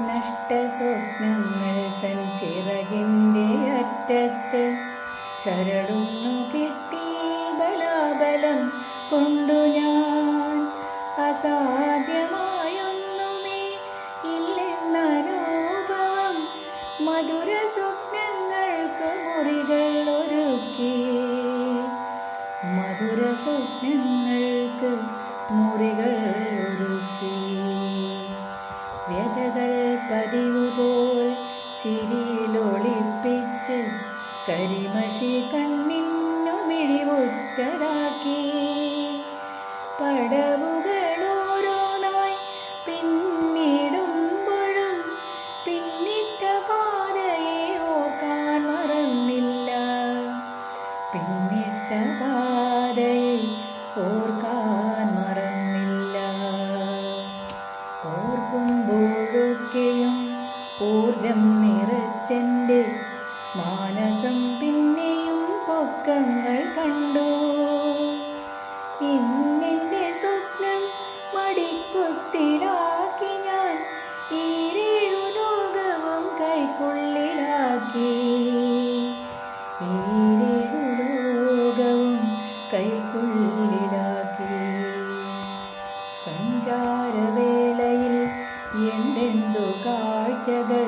നഷ്ടസ്വപ്നങ്ങൾ തൻ ചിറകിൻ്റെ അറ്റത്ത് ചരടുന്നു കിട്ടി ബലാബലം കൊണ്ടു ഞാൻ. അസാധ്യമായൊന്നുമേ ഇല്ലെന്നനുഭവം മധുര സ്വപ്നങ്ങൾക്ക് മുറികൾ ഒരുക്കി. മധുര സ്വപ്നങ്ങൾക്ക് മുറികൾ ഒരുക്കി. വ്യതകൾ പതിവുപോൽ ചിരിയിലൊളിപ്പിച്ച് കരിമഷി കണ്ണിന്നു മിഴിവുറ്റതാക്കി. പടവുകളോരോന്നായി പിന്നിടുമ്പോഴും പിന്നിട്ട പാതയെ ഓർക്കാൻ മറന്നില്ല. പിന്നിട്ട പാതയെ ഓർക്കാൻ മറന്നില്ല. ഓർക്കുമ്പോഴൊക്കെയും ഊർജം നിറച്ചെൻ്റെ മാനസം പിന്നെയും പൊക്കങ്ങൾ കണ്ടു. ഇന്നെൻ്റെ സ്വപ്നം മടിക്കുത്തിലാക്കി ഞാൻ ഈരേഴു ലോകവും കൈക്കുള്ളിലാക്കി. ഈരേഴു ലോകവും കൈക്കുള്ളിലാക്കി. സഞ്ചാരവേളയിൽ എന്തെന്തു കാഴ്ചകൾ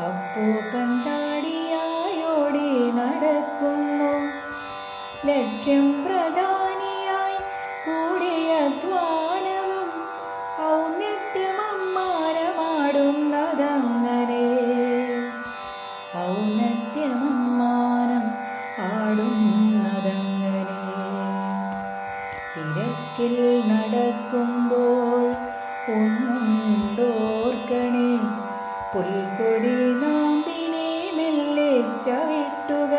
അപ്പൂപ്പൻ താടിയായോടി നടക്കുന്നു. ലക്ഷ്യം പ്രധാനിയായി കൂടിയ ധ്വാനവും ഔന്നത്യമമ്മാനമാടുന്നതങ്ങനെ. ഔന്നത്യമമ്മാനം ആടുന്നതങ്ങനെ. തിരക്കിൽ നടക്കുമ്പോൾ ഒന്നുണ്ടോർക്കണേ, പുൽക്കൊടി നാമ്പിനെ മെല്ലെ ചവിട്ടുക.